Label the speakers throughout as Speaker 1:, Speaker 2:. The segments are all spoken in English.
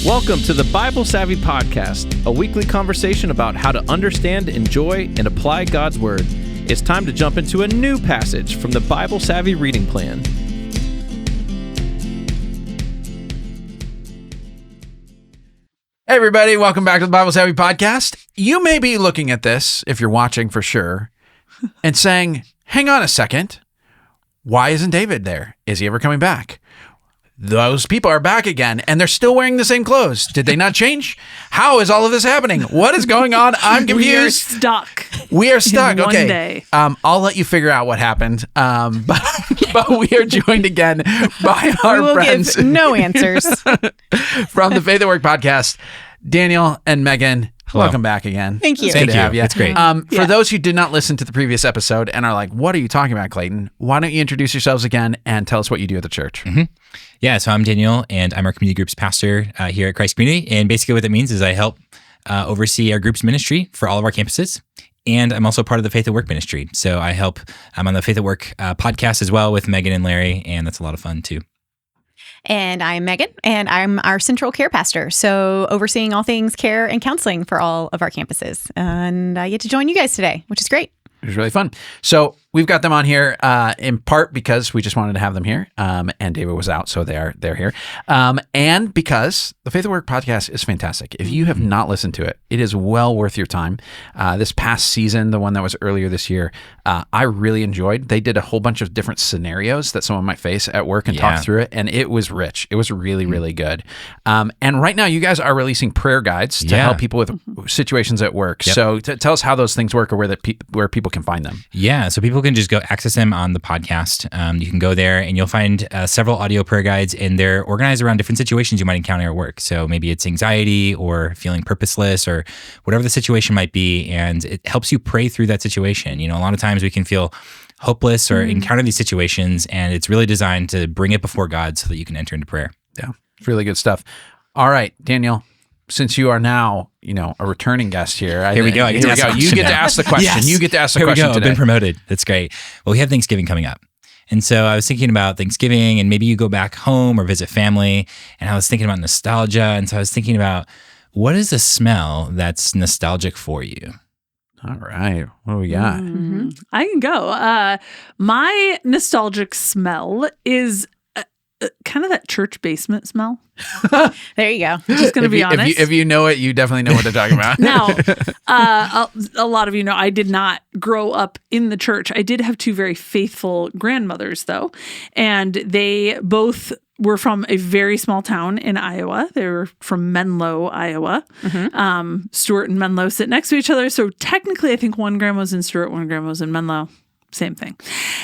Speaker 1: Welcome to the Bible Savvy Podcast, a weekly conversation about how to understand, enjoy, and apply God's Word. It's time to jump into a new passage from the Bible Savvy reading plan.
Speaker 2: Hey everybody, welcome back to the Bible Savvy Podcast. You may be looking at this, if you're watching for sure, and saying, hang on a second, why isn't David there? Is he ever coming back? Those people are back again, and they're still wearing the same clothes. Did they not change? How is all of this happening? What is going on? I'm confused. We are stuck. Okay.
Speaker 3: One day.
Speaker 2: I'll let you figure out what happened. But we are joined again by our friends.
Speaker 4: Give no answers.
Speaker 2: From the Faith at Work podcast, Daniel and Megan.
Speaker 5: Hello.
Speaker 2: Welcome back again.
Speaker 4: Thank you.
Speaker 2: It's good to have you.
Speaker 5: It's great.
Speaker 2: For those who did not listen to the previous episode and are like, what are you talking about, Clayton? Why don't you introduce yourselves again and tell us what you do at the church?
Speaker 5: Mm-hmm. Yeah, so I'm Daniel, and I'm our community groups pastor here at Christ Community. And basically what that means is I help oversee our groups ministry for all of our campuses. And I'm also part of the Faith at Work ministry. So I'm on the Faith at Work podcast as well with Megan and Larry, and that's a lot of fun too.
Speaker 4: And I'm Megan, and I'm our central care pastor. So overseeing all things care and counseling for all of our campuses. And I get to join you guys today, which is great.
Speaker 2: It was really fun. So we've got them on here in part because we just wanted to have them here, and David was out, so they're here, and because the Faith at Work podcast is fantastic. If you have not listened to it, it is well worth your time. This past season, the one that was earlier this year, I really enjoyed. They did a whole bunch of different scenarios that someone might face at work and talk through it, and it was rich. It was really, really good. And right now, you guys are releasing prayer guides to help people with situations at work. Yep. So tell us how those things work, or where people can find them.
Speaker 5: Yeah, so people can just go access them on the podcast. You can go there and you'll find several audio prayer guides, and they're organized around different situations you might encounter at work. So maybe it's anxiety or feeling purposeless or whatever the situation might be, and it helps you pray through that situation. You know, a lot of times we can feel hopeless or encounter these situations, and it's really designed to bring it before God so that you can enter into prayer.
Speaker 2: Yeah, it's really good stuff. All right, Daniel, since you are now, a returning guest here.
Speaker 5: Here we go.
Speaker 2: You get to ask the question.
Speaker 5: Yes.
Speaker 2: You get to ask the
Speaker 5: Here
Speaker 2: question
Speaker 5: we go.
Speaker 2: today.
Speaker 5: I've been promoted. That's great. Well, we have Thanksgiving coming up. And so I was thinking about Thanksgiving, and maybe you go back home or visit family, and I was thinking about nostalgia. And so I was thinking about, what is a smell that's nostalgic for you?
Speaker 2: All right. What do we got?
Speaker 3: Mm-hmm. I can go. My nostalgic smell is kind of that church basement smell.
Speaker 4: There you go.
Speaker 3: Just going to be honest.
Speaker 2: If you know it, you definitely know what they're talking about.
Speaker 3: Now, a lot of you know I did not grow up in the church. I did have two very faithful grandmothers, though, and they both were from a very small town in Iowa. They were from Menlo, Iowa. Mm-hmm. Stuart and Menlo sit next to each other. So technically, I think one grandma's in Stuart, one grandma's in Menlo. Same thing.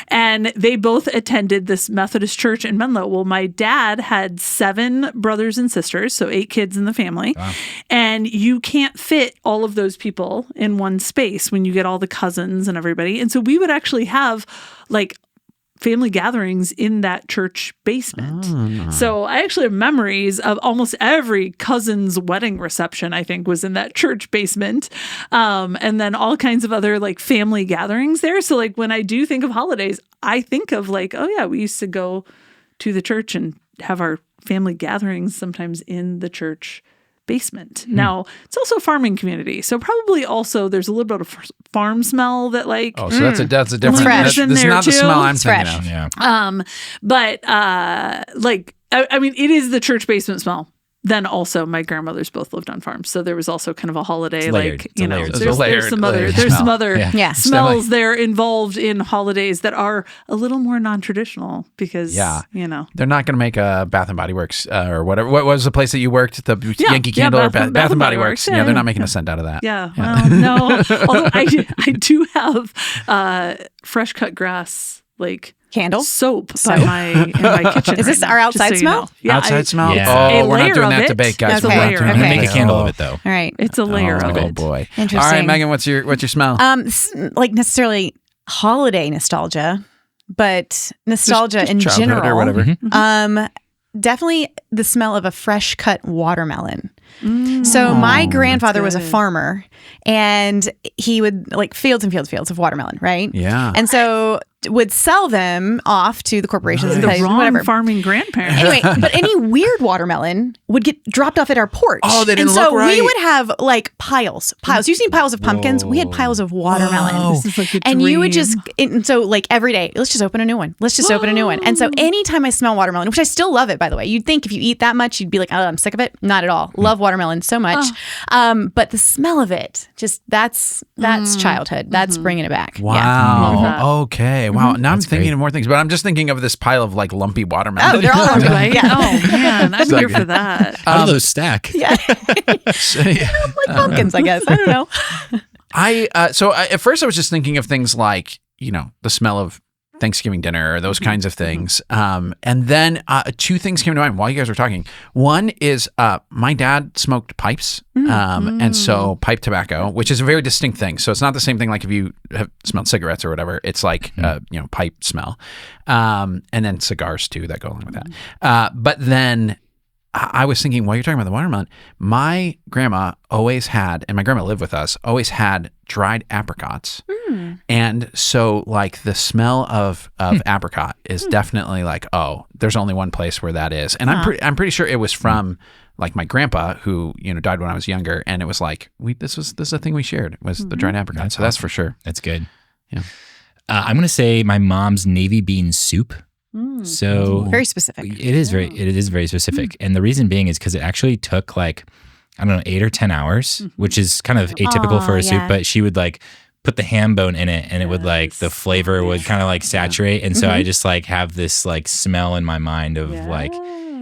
Speaker 3: And they both attended this Methodist church in Menlo. Well, my dad had 7 brothers and sisters, so 8 kids in the family. Wow. And you can't fit all of those people in one space when you get all the cousins and everybody. And so we would actually have family gatherings in that church basement. So I actually have memories of almost every cousin's wedding reception, I think, was in that church basement. And then all kinds of other family gatherings there. So when I do think of holidays, I think of oh yeah, we used to go to the church and have our family gatherings sometimes in the church basement. Now, it's also a farming community. So probably also there's a little bit of farm smell that
Speaker 2: Oh, so that's a different.
Speaker 4: Fresh.
Speaker 2: This is not the smell I'm thinking of.
Speaker 5: Yeah.
Speaker 3: I mean, it is the church basement smell. Then also my grandmothers both lived on farms. So there was also kind of a holiday, there's some other smells there involved in holidays that are a little more non-traditional because,
Speaker 2: they're not going to make a Bath and Body Works or whatever. What was the place that you worked? The Yankee Candle or Bath and Body Works? Yeah, they're not making a cent out of that.
Speaker 3: Yeah. Well, no. Although I do have fresh cut grass,
Speaker 4: candle
Speaker 3: soap in my kitchen.
Speaker 4: Is this our outside smell?
Speaker 3: Yeah,
Speaker 2: outside smell?
Speaker 5: Yeah.
Speaker 2: Oh, we're not doing that to bake, guys.
Speaker 4: Okay.
Speaker 2: We're not doing
Speaker 5: I'm
Speaker 4: Okay.
Speaker 5: going to make a candle of it, though.
Speaker 4: All right.
Speaker 3: It's a layer of it.
Speaker 2: Oh, boy.
Speaker 4: Interesting.
Speaker 2: All right, Megan, what's your smell?
Speaker 4: Necessarily holiday nostalgia, but nostalgia
Speaker 2: just
Speaker 4: in
Speaker 2: childhood
Speaker 4: general.
Speaker 2: or whatever.
Speaker 4: Definitely the smell of a fresh cut watermelon. So my grandfather was a
Speaker 3: good.
Speaker 4: farmer, and he would like fields and fields of watermelon, right?
Speaker 2: Yeah.
Speaker 4: And so would sell them off to the corporations and
Speaker 3: The
Speaker 4: places,
Speaker 3: wrong
Speaker 4: whatever.
Speaker 3: farming grandparent.
Speaker 4: Anyway, but any weird watermelon would get dropped off at our porch.
Speaker 2: Oh, they didn't
Speaker 4: and so
Speaker 2: look right.
Speaker 4: we would have like piles. You've seen piles of pumpkins? We had piles of watermelon.
Speaker 2: Whoa.
Speaker 3: This is like a
Speaker 4: And you would
Speaker 3: dream.
Speaker 4: just, and so like every day, let's just open a new one. Let's just open a new one. And so anytime I smell watermelon, which I still love it, by the way, you'd think if you eat that much, you'd be like, oh, I'm sick of it. Not at all. Love watermelon so much. But the smell of it, just that's childhood. That's bringing it back. Yeah.
Speaker 3: Love
Speaker 2: Wow.
Speaker 3: that.
Speaker 2: Okay. Wow. Now I'm
Speaker 5: That's
Speaker 2: thinking
Speaker 5: great.
Speaker 2: of more things, but I'm just thinking of this pile of like lumpy watermelon.
Speaker 4: Oh, they're all over
Speaker 3: Right?
Speaker 4: yeah.
Speaker 3: Oh man, I'm here for that.
Speaker 5: How do those stack?
Speaker 4: Yeah. Like pumpkins, I guess. I don't know.
Speaker 2: So at first I was just thinking of things like, the smell of Thanksgiving dinner or those kinds of things. And then two things came to mind while you guys were talking. One is my dad smoked pipes. And so pipe tobacco, which is a very distinct thing. So it's not the same thing like if you have smelled cigarettes or whatever. It's like, pipe smell. And then cigars too that go along with that. But then I was thinking, while you're talking about the watermelon, my grandma always had, and my grandma lived with us, always had dried apricots. And so like the smell of apricot is definitely like, oh, there's only one place where that is. And I'm pretty sure it was from like my grandpa who, died when I was younger. And it was like, this is a thing we shared, was the dried apricot. So that's for sure.
Speaker 5: That's good.
Speaker 2: Yeah.
Speaker 5: I'm going to say my mom's navy bean soup. So
Speaker 4: Very specific.
Speaker 5: it is very specific. And the reason being is because it actually took like, I don't know, 8 or 10 hours, which is kind of atypical for a soup,
Speaker 4: yeah.
Speaker 5: but she would like put the ham bone in it and it would like, the flavor would kind of like saturate. And so I just like have this like smell in my mind of like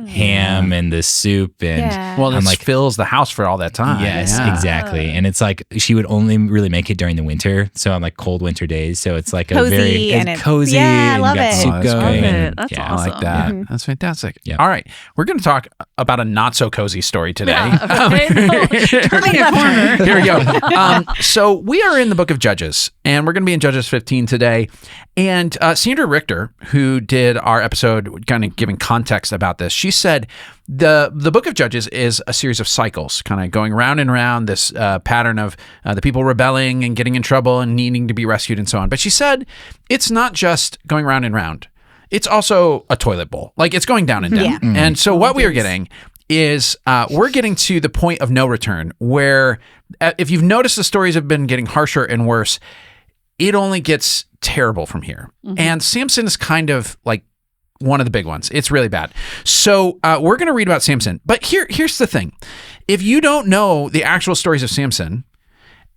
Speaker 5: ham and the soup and
Speaker 2: Well,
Speaker 5: I'm
Speaker 2: it
Speaker 5: like,
Speaker 2: fills the house for all that time.
Speaker 5: yes,
Speaker 2: Yeah.
Speaker 5: exactly. And it's like she would only really make it during the winter, so on like cold winter days. So it's like
Speaker 4: Cozy
Speaker 5: a very
Speaker 4: and it's-
Speaker 5: cozy.
Speaker 4: yeah, I
Speaker 5: and
Speaker 4: love
Speaker 5: you got
Speaker 4: it.
Speaker 5: soup
Speaker 2: Oh, that's
Speaker 5: going.
Speaker 2: great.
Speaker 5: and-
Speaker 3: That's
Speaker 2: I like
Speaker 3: awesome.
Speaker 2: that. That's fantastic.
Speaker 5: Yeah.
Speaker 2: All right. We're going to talk about a not so cozy story today.
Speaker 3: Okay, no, turning a corner.
Speaker 2: Here we go. So we are in the book of Judges, and we're going to be in Judges 15 today. And Sandra Richter, who did our episode kind of giving context about this, she said the book of Judges is a series of cycles, kind of going round and round, this pattern of the people rebelling and getting in trouble and needing to be rescued and so on. But she said it's not just going round and round. It's also a toilet bowl. Like it's going down and down.
Speaker 4: Yeah.
Speaker 2: And so what we are getting is we're getting to the point of no return where if you've noticed the stories have been getting harsher and worse, it only gets terrible from here. And Samson is kind of like one of the big ones. It's really bad. So we're going to read about Samson. But here's the thing. If you don't know the actual stories of Samson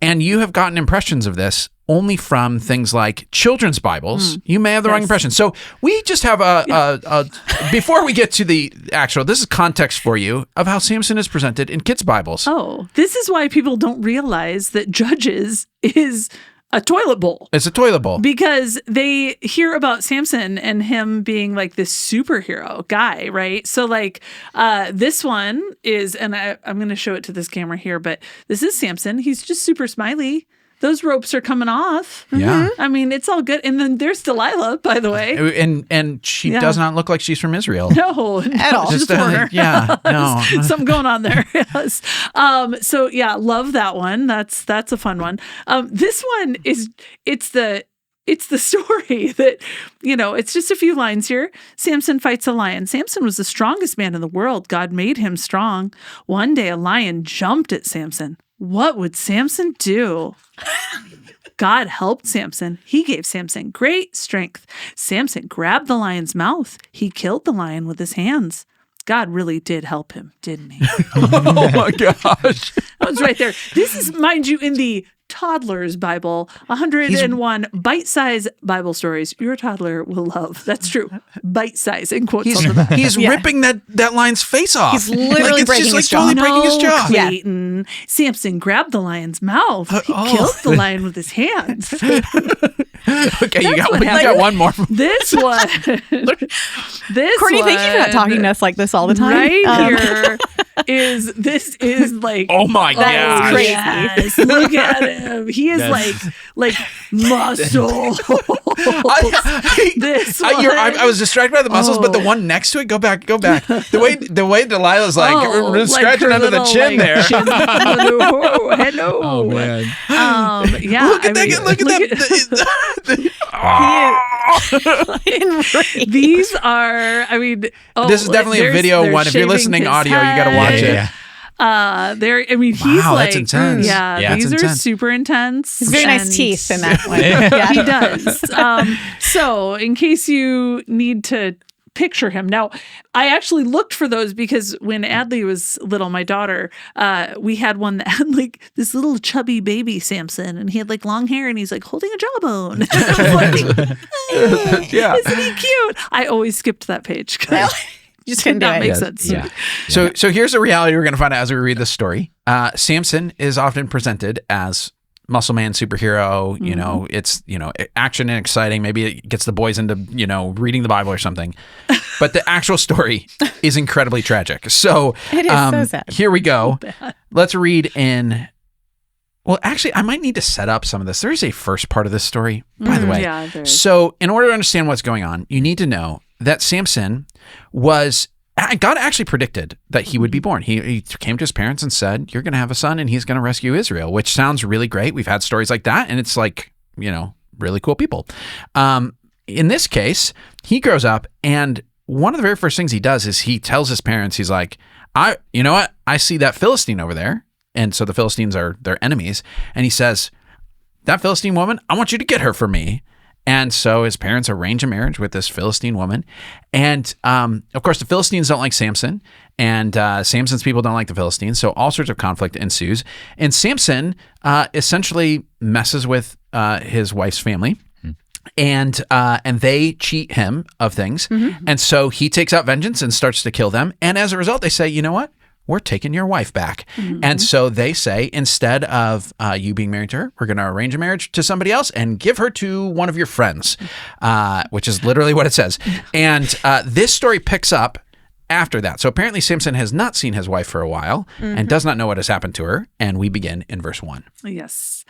Speaker 2: and you have gotten impressions of this only from things like children's Bibles, you may have the wrong impression. So we just have a before we get to the actual, this is context for you of how Samson is presented in kids' Bibles.
Speaker 3: Oh, this is why people don't realize that Judges is a toilet bowl.
Speaker 2: It's a toilet bowl.
Speaker 3: Because they hear about Samson and him being like this superhero guy, right? So like this one is, and I'm going to show it to this camera here, but this is Samson. He's just super smiley. Those ropes are coming off.
Speaker 2: Yeah.
Speaker 3: I mean, it's all good. And then there's Delilah, by the way.
Speaker 2: And she
Speaker 3: Yeah.
Speaker 2: does not look like she's from Israel.
Speaker 3: No, at all.
Speaker 2: Just
Speaker 3: Just foreigner.
Speaker 2: yeah, no.
Speaker 3: Something going on there. Yes. So yeah, love that one. That's a fun one. This one is it's the story that, it's just a few lines here. Samson fights a lion. Samson was the strongest man in the world. God made him strong. One day a lion jumped at Samson. What would Samson do? God helped Samson. He gave Samson great strength. Samson grabbed the lion's mouth. He killed the lion with his hands. God really did help him, didn't he?
Speaker 2: Oh my gosh.
Speaker 3: That was right there. This is, mind you, in the toddler's Bible, 101 bite-sized Bible stories your toddler will love. That's true. Bite-sized, in quotes on the back.
Speaker 2: He's ripping that lion's face off.
Speaker 4: He's literally
Speaker 2: it's
Speaker 4: breaking
Speaker 2: just
Speaker 4: his
Speaker 2: like totally
Speaker 4: jaw.
Speaker 2: breaking his jaw.
Speaker 4: Yeah.
Speaker 3: Clayton. Samson grabbed the lion's mouth. He killed the lion with his hands.
Speaker 2: Okay, you got
Speaker 3: what
Speaker 2: one more.
Speaker 3: This one. This
Speaker 4: Courtney,
Speaker 3: one,
Speaker 4: thank you for not talking to us like this all the time.
Speaker 3: Right here is like,
Speaker 2: Oh my gosh.
Speaker 4: crazy.
Speaker 3: yes, look at him. He is like muscle. This
Speaker 2: I was distracted by the muscles, but the one next to it, go back. The way Delilah's like scratching under the chin there.
Speaker 3: Hello.
Speaker 5: Oh man.
Speaker 3: Yeah.
Speaker 2: Look at that.
Speaker 3: These are,
Speaker 2: This is definitely a video one. If you're listening audio, you got to watch it.
Speaker 5: Yeah.
Speaker 3: He's
Speaker 2: Wow,
Speaker 3: like,
Speaker 2: that's intense.
Speaker 3: Yeah, these
Speaker 2: that's
Speaker 3: are
Speaker 2: intense.
Speaker 3: super intense.
Speaker 4: It's very
Speaker 3: and
Speaker 4: nice teeth in that one.
Speaker 3: He does. So, in case you need to picture him, now I actually looked for those because when Adley was little, my daughter, we had one that had like this little chubby baby Samson, and he had like long hair, and he's like holding a jawbone.
Speaker 2: Yeah.
Speaker 3: Isn't he cute? I always skipped that page.
Speaker 4: Just
Speaker 3: Did
Speaker 4: couldn't do
Speaker 3: not
Speaker 4: it.
Speaker 3: make
Speaker 2: Yeah.
Speaker 3: sense.
Speaker 5: Yeah.
Speaker 2: So here's the reality we're going to find out as we read this story. Samson is often presented as muscle man superhero. You know, it's, action and exciting. Maybe it gets the boys into, reading the Bible or something. But the actual story is incredibly tragic. So
Speaker 4: It is so sad.
Speaker 2: Here we go. Let's read in. Well, actually, I might need to set up some of this. There is a first part of this story, by the way.
Speaker 3: Yeah, there is.
Speaker 2: So in order to understand what's going on, you need to know that Samson was, God actually predicted that he would be born. He came to his parents and said, you're going to have a son and he's going to rescue Israel, which sounds really great. We've had stories like that, and it's like, really cool people. In this case, he grows up, and one of the very first things he does is he tells his parents, he's like, you know what? I see that Philistine over there. And so the Philistines are their enemies. And he says, that Philistine woman, I want you to get her for me. And so his parents arrange a marriage with this Philistine woman. And of course, the Philistines don't like Samson, and Samson's people don't like the Philistines. So all sorts of conflict ensues. And Samson essentially messes with his wife's family. And they cheat him of things. And so he takes out vengeance and starts to kill them. And as a result, they say, you know what? We're taking your wife back. And so they say, instead of you being married to her, we're going to arrange a marriage to somebody else and give her to one of your friends, which is literally what it says. And this story picks up after that. So apparently Samson has not seen his wife for a while and does not know what has happened to her. And we begin in verse 1.
Speaker 3: Yes.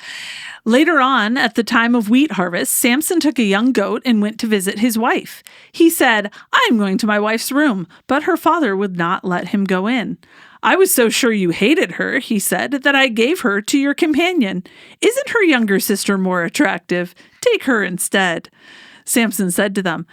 Speaker 3: Later on, at the time of wheat harvest, Samson took a young goat and went to visit his wife. He said, I'm going to my wife's room, but her father would not let him go in. I was so sure you hated her, he said, that I gave her to your companion. Isn't her younger sister more attractive? Take her instead. Samson said to them,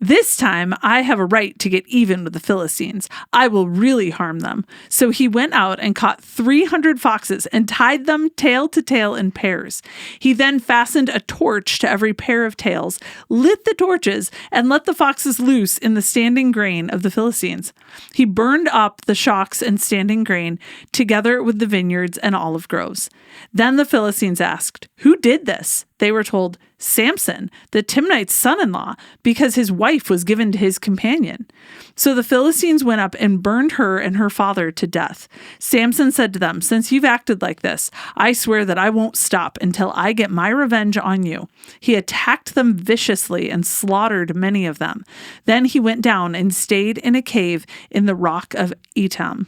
Speaker 3: this time I have a right to get even with the Philistines. I will really harm them. So he went out and caught 300 foxes and tied them tail to tail in pairs. He then fastened a torch to every pair of tails, lit the torches, and let the foxes loose in the standing grain of the Philistines. He burned up the shocks and standing grain together with the vineyards and olive groves. Then the Philistines asked, who did this? They were told, Samson, the Timnite's son-in-law, because his wife was given to his companion. So the Philistines went up and burned her and her father to death. Samson said to them, since you've acted like this, I swear that I won't stop until I get my revenge on you. He attacked them viciously and slaughtered many of them. Then he went down and stayed in a cave in the rock of Etam.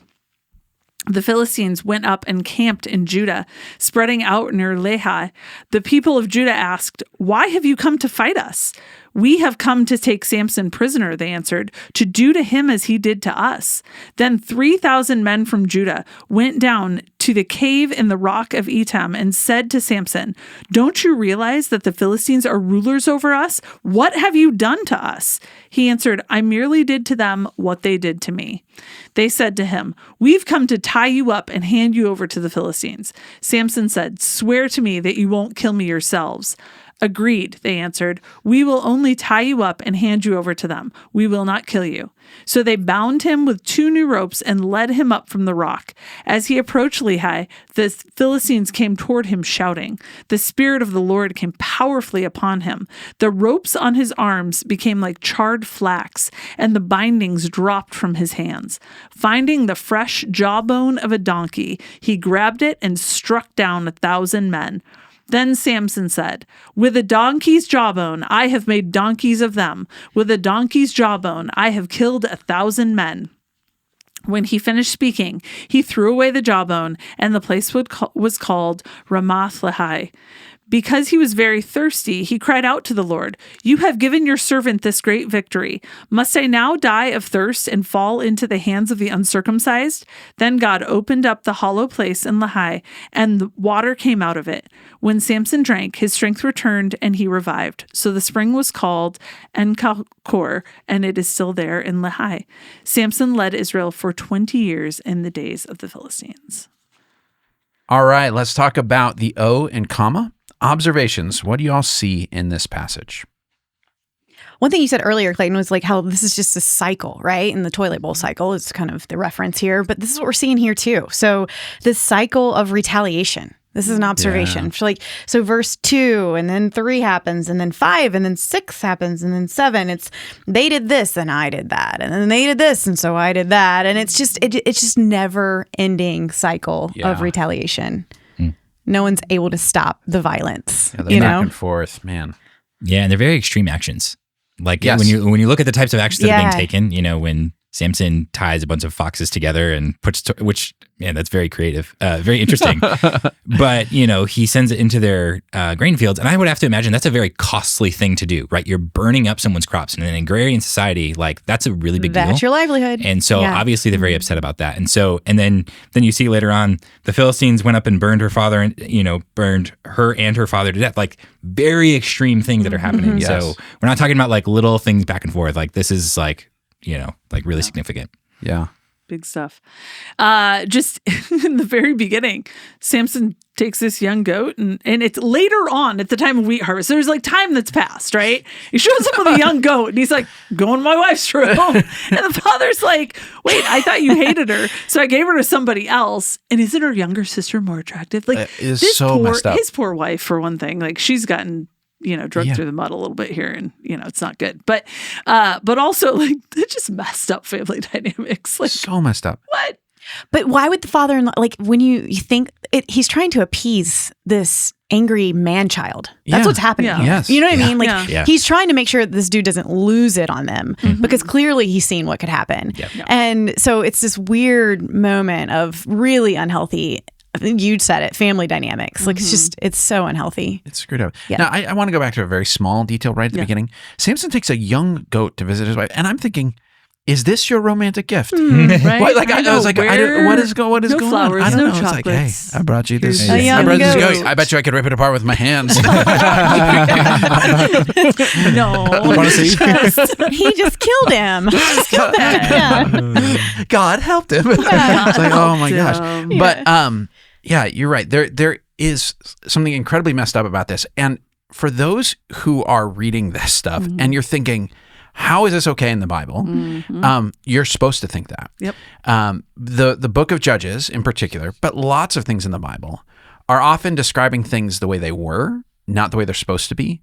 Speaker 3: The Philistines went up and camped in Judah, spreading out near Lehi. The people of Judah asked, why have you come to fight us? We have come to take Samson prisoner, they answered, to do to him as he did to us. Then 3,000 men from Judah went down to the cave in the rock of Etam and said to Samson, don't you realize that the Philistines are rulers over us? What have you done to us? He answered, I merely did to them what they did to me. They said to him, we've come to tie you up and hand you over to the Philistines. Samson said, swear to me that you won't kill me yourselves. Agreed, they answered. We will only tie you up and hand you over to them. We will not kill you. So they bound him with 2 new ropes and led him up from the rock. As he approached Lehi, the Philistines came toward him shouting. The Spirit of the Lord came powerfully upon him. The ropes on his arms became like charred flax, and the bindings dropped from his hands. Finding the fresh jawbone of a donkey, he grabbed it and struck down 1,000 men. Then Samson said, with a donkey's jawbone, I have made donkeys of them. With a donkey's jawbone, I have killed 1,000 men. When he finished speaking, he threw away the jawbone, and the place was called Ramath Lehi. Because he was very thirsty, he cried out to the Lord, "You have given your servant this great victory. Must I now die of thirst and fall into the hands of the uncircumcised?" Then God opened up the hollow place in Lehi, and the water came out of it. When Samson drank, his strength returned, and he revived. So the spring was called En-Kor, and it is still there in Lehi. Samson led Israel for 20 years in the days of the Philistines.
Speaker 2: All right, let's talk about the O and comma. Observations. What do you all see in this passage?
Speaker 4: One thing you said earlier, Clayton, was like how this is just a cycle, right? And the toilet bowl cycle is kind of the reference here, but this is what we're seeing here too. So this cycle of retaliation. This is an observation.
Speaker 2: Yeah.
Speaker 4: So verse 2, and then 3 happens, and then 5, and then 6 happens, and then 7. It's they did this, and I did that, and then they did this, and so I did that, and it's just never ending cycle of retaliation. No one's able to stop the violence.
Speaker 2: Yeah, back and forth, man.
Speaker 5: Yeah, and they're very extreme actions. Like
Speaker 2: Yes.
Speaker 5: when you look at the types of actions that are being taken, when Samson ties a bunch of foxes together and which that's very creative, very interesting. But he sends it into their grain fields, and I would have to imagine that's a very costly thing to do, right? You're burning up someone's crops, and in an agrarian society, like that's a really big deal.
Speaker 4: That's your livelihood.
Speaker 5: And so obviously they're very upset about that. And then you see later on the Philistines went up and burned her father, and burned her and her father to death. Like very extreme things that are happening.
Speaker 2: Yes.
Speaker 5: So we're not talking about like little things back and forth. Like this is like really significant.
Speaker 2: Yeah.
Speaker 3: Big stuff. Just in the very beginning, Samson takes this young goat, and it's later on at the time of wheat harvest. There's like time that's passed, right? He shows up with a young goat, and he's like, going to my wife's room. And the father's like, wait, I thought you hated her, so I gave her to somebody else. And isn't her younger sister more attractive? Like,
Speaker 2: It is so messed up.
Speaker 3: His poor wife, for one thing, like she's gotten drugged through the mud a little bit here, and it's not good. But also like it just messed up family dynamics. Like
Speaker 2: So messed up.
Speaker 3: what?
Speaker 4: But why would the father-in-law, like when you think he's trying to appease this angry man-child. That's what's happening here.
Speaker 2: Yes.
Speaker 4: You know what I mean? Like
Speaker 5: Yeah.
Speaker 4: he's trying to make sure that this dude doesn't lose it on them because clearly he's seen what could happen.
Speaker 5: Yep. Yeah.
Speaker 4: And so it's this weird moment of really unhealthy, I think you'd said it, family dynamics. Like it's so unhealthy.
Speaker 2: It's screwed up.
Speaker 4: Yeah.
Speaker 2: Now, I want to go back to a very small detail right at the beginning. Samson takes a young goat to visit his wife, and I'm thinking, is this your romantic gift?
Speaker 3: Right?
Speaker 2: What? Like I was like, what is going
Speaker 3: no
Speaker 2: on?
Speaker 3: flowers,
Speaker 2: I don't
Speaker 3: no
Speaker 2: know. It's like, hey,
Speaker 3: chocolates.
Speaker 2: I brought you this.
Speaker 3: Here's
Speaker 4: a
Speaker 2: I
Speaker 4: young
Speaker 2: brought this
Speaker 4: goat.
Speaker 2: goat. I bet you I could rip it apart with my hands.
Speaker 3: No.
Speaker 2: Want to see?
Speaker 4: He just killed him. Yeah.
Speaker 2: God helped him. It's like, oh my gosh.
Speaker 3: him.
Speaker 2: But yeah, you're right. There is something incredibly messed up about this. And for those who are reading this stuff and you're thinking, how is this okay in the Bible? You're supposed to think that.
Speaker 3: Yep.
Speaker 2: The book of Judges in particular, but lots of things in the Bible are often describing things the way they were, not the way they're supposed to be.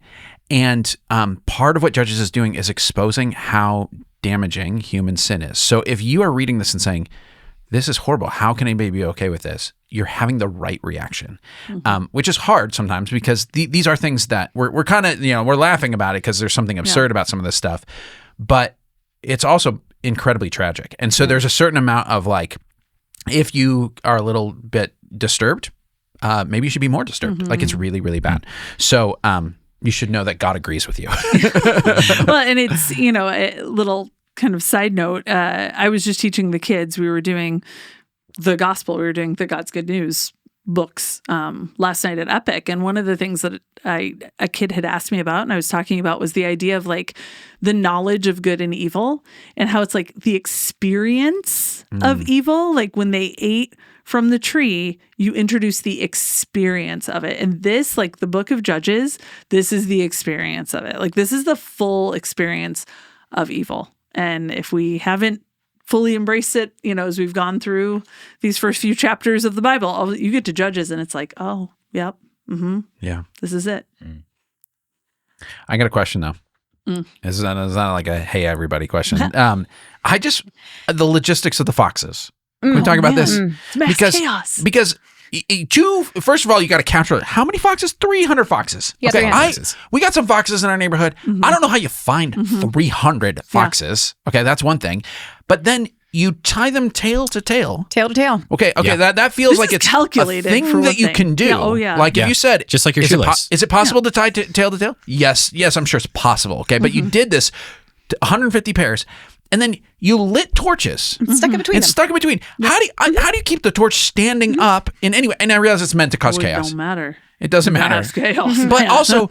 Speaker 2: And part of what Judges is doing is exposing how damaging human sin is. So if you are reading this and saying, this is horrible, how can anybody be okay with this? You're having the right reaction, which is hard sometimes because these are things that we're kind of, we're laughing about it because there's something absurd about some of this stuff, but it's also incredibly tragic. And so there's a certain amount of like, if you are a little bit disturbed, maybe you should be more disturbed. Like it's really, really bad. So you should know that God agrees with you.
Speaker 3: Well, and it's, a little kind of side note. I was just teaching the kids. We were doing the gospel. We were doing the God's Good News books last night at Epic. And one of the things that a kid had asked me about and I was talking about was the idea of like the knowledge of good and evil and how it's like the experience of evil. Like when they ate from the tree, you introduce the experience of it. And this, like the book of Judges, this is the experience of it. Like this is the full experience of evil. And if we haven't fully embraced it, as we've gone through these first few chapters of the Bible, you get to Judges and it's like, oh, yep.
Speaker 2: Yeah.
Speaker 3: This is it.
Speaker 2: I got a question though. It's not like a, hey, everybody question. The logistics of the foxes. Can we talk about this?
Speaker 3: It's mass chaos.
Speaker 2: Because first of all, you got to capture how many foxes? 300 foxes.
Speaker 4: Yeah,
Speaker 2: okay,
Speaker 4: 300.
Speaker 2: We got some foxes in our neighborhood. I don't know how you find 300 foxes. Okay, that's one thing. But then you tie them tail to tail.
Speaker 4: Tail to tail.
Speaker 2: Okay.
Speaker 5: Yeah.
Speaker 2: That feels
Speaker 3: This
Speaker 2: like
Speaker 3: is
Speaker 2: it's
Speaker 3: calculated
Speaker 2: a thing
Speaker 3: for one
Speaker 2: that you
Speaker 3: thing.
Speaker 2: can do.
Speaker 3: Yeah, oh, yeah.
Speaker 2: Like if you said,
Speaker 5: Just like your
Speaker 2: is
Speaker 5: shoelace.
Speaker 2: Is it possible to tie tail to tail? Yes, I'm sure it's possible. Okay, but you did this to 150 pairs, and then you lit torches.
Speaker 4: Stuck in between
Speaker 2: And
Speaker 4: them.
Speaker 2: stuck in between. How do you keep the torch standing up in any way? And I realize it's meant to cause
Speaker 3: It
Speaker 2: chaos.
Speaker 3: don't matter.
Speaker 2: It doesn't matter.
Speaker 3: Mass chaos.
Speaker 2: But
Speaker 3: man.
Speaker 2: also,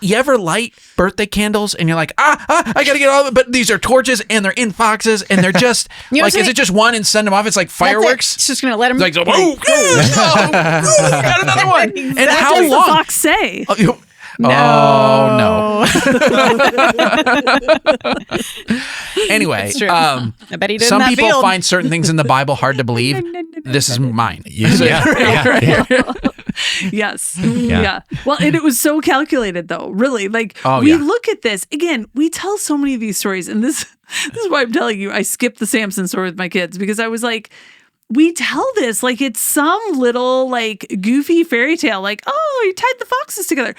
Speaker 2: you ever light birthday candles and you're like, I gotta get all of it, but these are torches and they're in boxes and they're just
Speaker 4: You know
Speaker 2: like,
Speaker 4: what I'm
Speaker 2: is
Speaker 4: saying?
Speaker 2: it just one and send them off? It's like
Speaker 4: That's it.
Speaker 2: fireworks.
Speaker 4: It's just gonna let them.
Speaker 2: Like, whoa, got another one. And
Speaker 3: What
Speaker 2: how
Speaker 3: does the
Speaker 2: long?
Speaker 3: fox say?
Speaker 2: No. Anyway,
Speaker 4: I bet he did.
Speaker 2: some
Speaker 4: in that
Speaker 2: people
Speaker 4: field.
Speaker 2: find certain things in the Bible hard to believe. This is mine.
Speaker 5: Yeah.
Speaker 3: Yes. Yeah. Well, and it was so calculated though, really. Like
Speaker 2: Oh,
Speaker 3: we
Speaker 2: yeah.
Speaker 3: look at this again, we tell so many of these stories, and this is why I'm telling you, I skipped the Samson story with my kids because I was like, we tell this like it's some little like goofy fairy tale, like, oh, he tied the foxes together.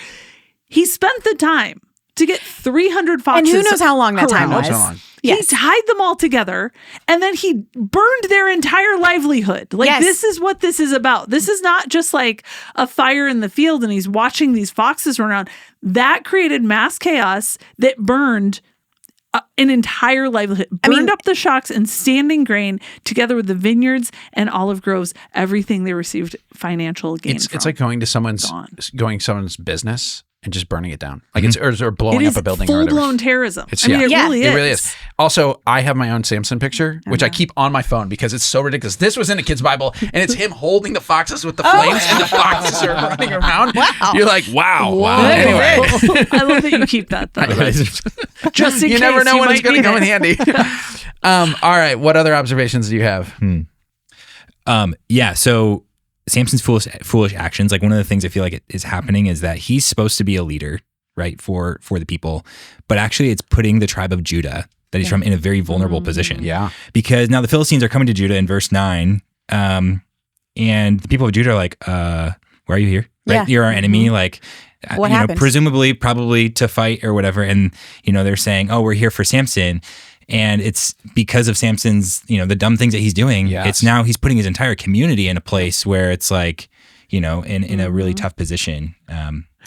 Speaker 3: He spent the time to get 300 foxes.
Speaker 4: And who knows how long that time
Speaker 3: corralled.
Speaker 4: was?
Speaker 2: How long?
Speaker 4: Yes.
Speaker 3: He tied them all together and then he burned their entire livelihood. Like,
Speaker 4: Yes.
Speaker 3: this is what this is about. This is not just like a fire in the field and he's watching these foxes run around. That created mass chaos that burned an entire livelihood, burned up the shocks and standing grain together with the vineyards and olive groves, everything they received financial gain from.
Speaker 2: It's like going to someone's business and just burning it down. Like it's or blowing
Speaker 3: It
Speaker 2: up
Speaker 3: is
Speaker 2: a building or whatever.
Speaker 3: full-blown terrorism.
Speaker 2: It's-
Speaker 3: I mean,
Speaker 2: yeah.
Speaker 3: it really is.
Speaker 2: Also, I have my own Samson picture, which I keep on my phone because it's so ridiculous. This was in a kid's Bible, and it's him holding the foxes with the flames, and the foxes are running around.
Speaker 4: Wow.
Speaker 2: You're like, wow.
Speaker 3: Anyway.
Speaker 2: Anyway,
Speaker 3: I love that you keep that though. Just in
Speaker 2: you
Speaker 3: case
Speaker 2: never know
Speaker 3: you
Speaker 2: when it's
Speaker 3: might
Speaker 2: going to
Speaker 3: need
Speaker 2: come in
Speaker 3: it.
Speaker 2: handy. All right. What other observations do you have?
Speaker 5: Yeah. So Samson's foolish actions. Like one of the things I feel like is happening is that he's supposed to be a leader, right, for the people, but actually it's putting the tribe of Judah that he's from in a very vulnerable position.
Speaker 2: Yeah.
Speaker 5: Because now the Philistines are coming to Judah in verse 9, and the people of Judah are like, why are you here? Right?
Speaker 4: Yeah.
Speaker 5: You're our enemy. Like,
Speaker 4: What happened?
Speaker 5: presumably, probably to fight or whatever. And, they're saying, oh, we're here for Samson. And it's because of Samson's, the dumb things that he's doing.
Speaker 2: Yes.
Speaker 5: It's now he's putting his entire community in a place where it's like, in a really tough position.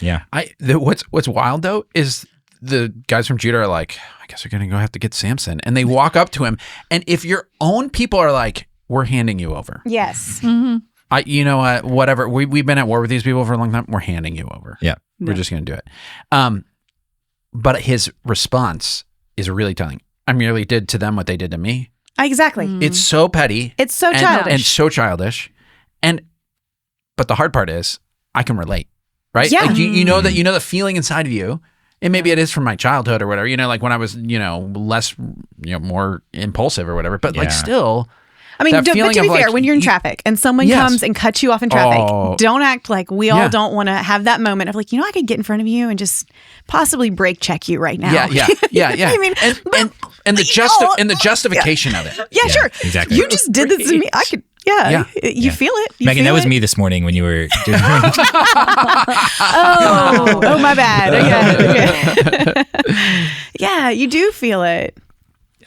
Speaker 5: Yeah.
Speaker 2: What's wild though is the guys from Judah are like, I guess we're gonna go have to get Samson, and they walk up to him, and if your own people are like, we're handing you over.
Speaker 4: Yes.
Speaker 2: Whatever. We've been at war with these people for a long time. We're handing you over.
Speaker 5: Yeah.
Speaker 2: We're just gonna do it. But his response is really telling. I merely did to them what they did to me.
Speaker 4: Exactly.
Speaker 2: It's so petty.
Speaker 4: It's so
Speaker 2: and-
Speaker 4: childish.
Speaker 2: and so childish. But the hard part is, I can relate, right?
Speaker 4: Yeah.
Speaker 2: Like you know that the feeling inside of you, and maybe it is from my childhood or whatever. Like when I was, less, more impulsive or whatever. But like
Speaker 5: Yeah.
Speaker 2: still,
Speaker 4: I mean,
Speaker 2: that
Speaker 4: but
Speaker 2: feeling
Speaker 4: to be
Speaker 2: of,
Speaker 4: fair,
Speaker 2: like,
Speaker 4: when you're in traffic and someone
Speaker 2: Yes.
Speaker 4: comes and cuts you off in traffic,
Speaker 2: Oh.
Speaker 4: don't act like we all
Speaker 2: Yeah.
Speaker 4: don't want to have that moment of like, I could get in front of you and just possibly brake check you right now.
Speaker 2: yeah.
Speaker 4: I mean,
Speaker 2: and the justification of it.
Speaker 4: yeah, sure.
Speaker 5: exactly.
Speaker 4: You just did this to me. I could. Yeah,
Speaker 2: Yeah.
Speaker 4: you feel it. You
Speaker 5: Megan,
Speaker 4: feel
Speaker 5: that was
Speaker 4: it?
Speaker 5: me this morning when you were doing
Speaker 4: Oh, my bad. Okay. Yeah, you do feel it.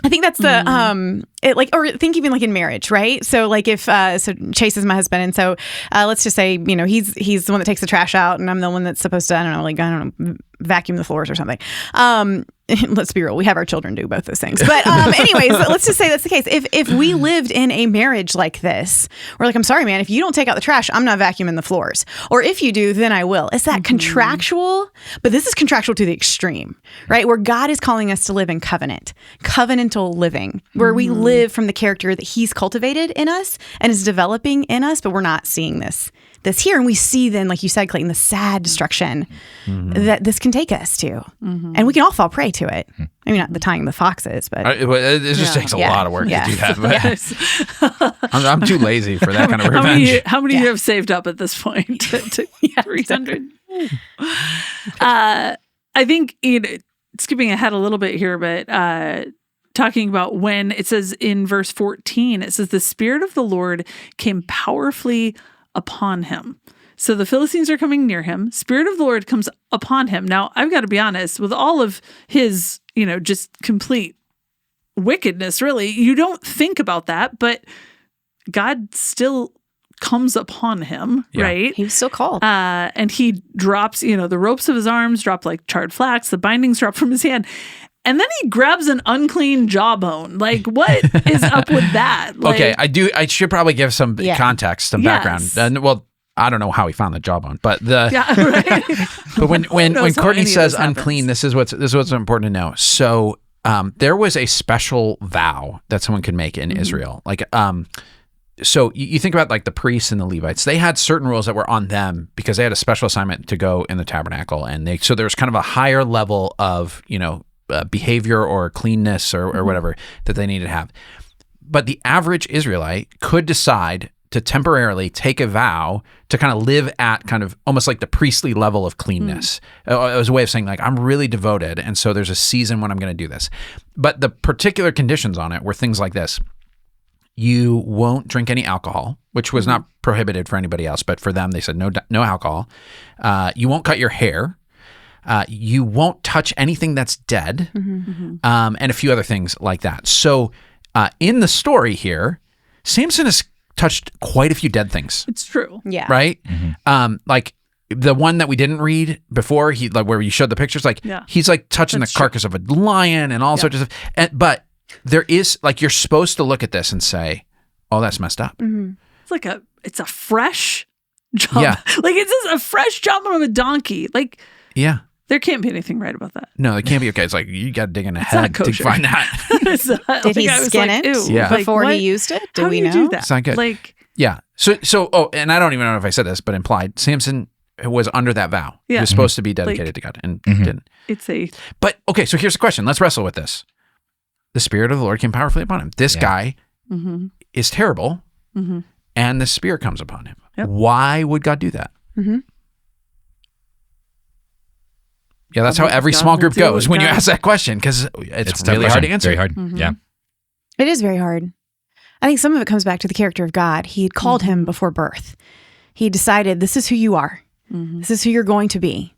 Speaker 4: I think that's the or think even like in marriage, right? So like if so Chase is my husband, and so let's just say he's the one that takes the trash out, and I'm the one that's supposed to vacuum the floors or something. Let's be real, we have our children do both those things. But anyways, let's just say that's the case. If we lived in a marriage like this, we're like, I'm sorry, man, if you don't take out the trash, I'm not vacuuming the floors. Or if you do, then I will. Is that contractual? But this is contractual to the extreme, right? Where God is calling us to live in covenantal living, where we live from the character that he's cultivated in us and is developing in us, but we're not seeing this here. And we see then, like you said, Clayton, the sad destruction that this can take us to. And we can all fall prey to it. I mean, not the tying the foxes, but
Speaker 2: It just takes a lot of work to do that. But I'm too lazy for that kind of revenge.
Speaker 3: How many you have saved up at this point? to 300. I think skipping ahead a little bit here, but talking about when it says in verse 14, it says the Spirit of the Lord came powerfully upon him. So the Philistines are coming near him. Spirit of the Lord comes upon him. Now, I've got to be honest, with all of his, just complete wickedness, really. You don't think about that, but God still comes upon him, right?
Speaker 4: He was still called.
Speaker 3: And he drops, the ropes of his arms drop like charred flax, the bindings drop from his hand. And then he grabs an unclean jawbone. Like, what is up with that? Like,
Speaker 2: Okay, I should probably give some context, some background. Well, I don't know how he found the jawbone, but
Speaker 3: right?
Speaker 2: but when Courtney says
Speaker 3: happens.
Speaker 2: unclean, this is what's important to know. So there was a special vow that someone could make in Israel, like so you think about like the priests and the Levites, they had certain rules that were on them because they had a special assignment to go in the tabernacle, and so there's kind of a higher level of behavior or cleanness or whatever that they needed to have. But the average Israelite could decide to temporarily take a vow to kind of live at kind of almost like the priestly level of cleanness. It was a way of saying like, I'm really devoted, and so there's a season when I'm going to do this. But the particular conditions on it were things like this. You won't drink any alcohol, which was not prohibited for anybody else, but for them, they said no alcohol. You won't cut your hair. You won't touch anything that's dead, and a few other things like that. So in the story here, Samson has touched quite a few dead things.
Speaker 3: It's true.
Speaker 4: Yeah.
Speaker 2: Right? Like the one that we didn't read before, where you showed the pictures, he's like touching the carcass of a lion and all sorts of stuff. But there is, like, you're supposed to look at this and say, oh, that's messed up.
Speaker 3: It's a fresh jawbone.
Speaker 2: Yeah.
Speaker 3: Like, it's just a fresh jawbone of a donkey. Like,
Speaker 2: yeah.
Speaker 3: There can't be anything right about that.
Speaker 2: No, it can't be okay. It's like, you got to dig in the head to find that.
Speaker 4: Did he skin it before he used it? Do we know?
Speaker 3: Do that?
Speaker 2: It's not good.
Speaker 3: Like,
Speaker 2: yeah. So, and I don't even know if I said this, but implied, Samson was under that vow. He was supposed to be dedicated to God and didn't. But, okay, so here's the question. Let's wrestle with this. The Spirit of the Lord came powerfully upon him. This guy is terrible, and the Spirit comes upon him. Yep. Why would God do that? Yeah, that's how every small group goes when you ask that question, because it's really hard to answer.
Speaker 5: Very hard. Yeah.
Speaker 4: It is very hard. I think some of it comes back to the character of God. He had called him before birth. He decided, this is who you are. This is who you're going to be.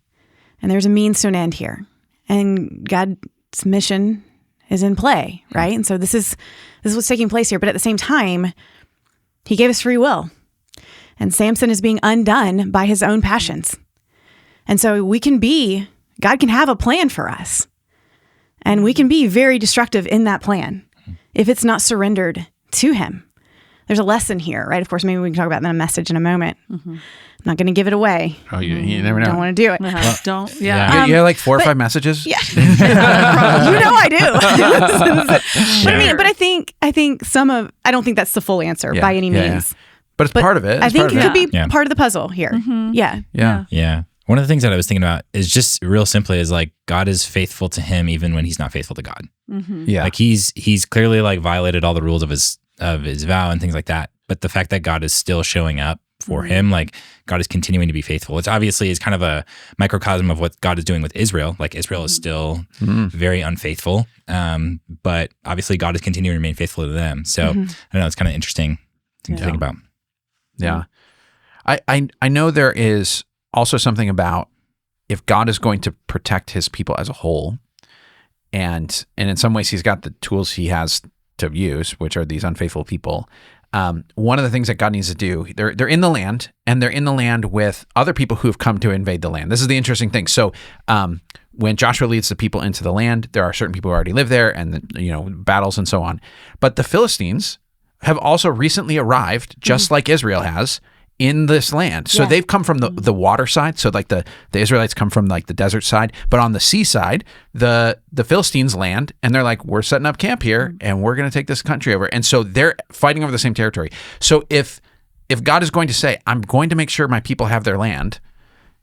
Speaker 4: And there's a means to an end here. And God's mission is in play, right? And so this is what's taking place here. But at the same time, he gave us free will. And Samson is being undone by his own passions. And so God can have a plan for us. And we can be very destructive in that plan if it's not surrendered to him. There's a lesson here, right? Of course, maybe we can talk about that in a message in a moment. I'm not going to give it away.
Speaker 2: Oh, you never know.
Speaker 4: Don't want to do it.
Speaker 3: Don't.
Speaker 2: Yeah. You have like 4 or 5 messages?
Speaker 4: Yeah. I do. But I think I don't think that's the full answer by any means.
Speaker 2: But it's part of it.
Speaker 4: I think it could be part of the puzzle here. Yeah.
Speaker 5: One of the things that I was thinking about is just real simply is like God is faithful to him even when he's not faithful to God.
Speaker 2: Yeah.
Speaker 5: Like he's clearly like violated all the rules of his vow and things like that. But the fact that God is still showing up for him, like God is continuing to be faithful. It's obviously is kind of a microcosm of what God is doing with Israel. Like Israel is still very unfaithful. But obviously God is continuing to remain faithful to them. So I don't know, it's kind of interesting to think about.
Speaker 2: Yeah. I know there is also something about if God is going to protect his people as a whole, and in some ways he's got the tools he has to use, which are these unfaithful people. One of the things that God needs to do, they're in the land, and they're in the land with other people who have come to invade the land. This is the interesting thing. So when Joshua leads the people into the land, there are certain people who already live there, and battles and so on. But the Philistines have also recently arrived, just like Israel has, in this land. So they've come from the water side. So like the Israelites come from like the desert side, but on the seaside, the Philistines land, and they're like, we're setting up camp here and we're going to take this country over. And so they're fighting over the same territory. So if God is going to say, I'm going to make sure my people have their land,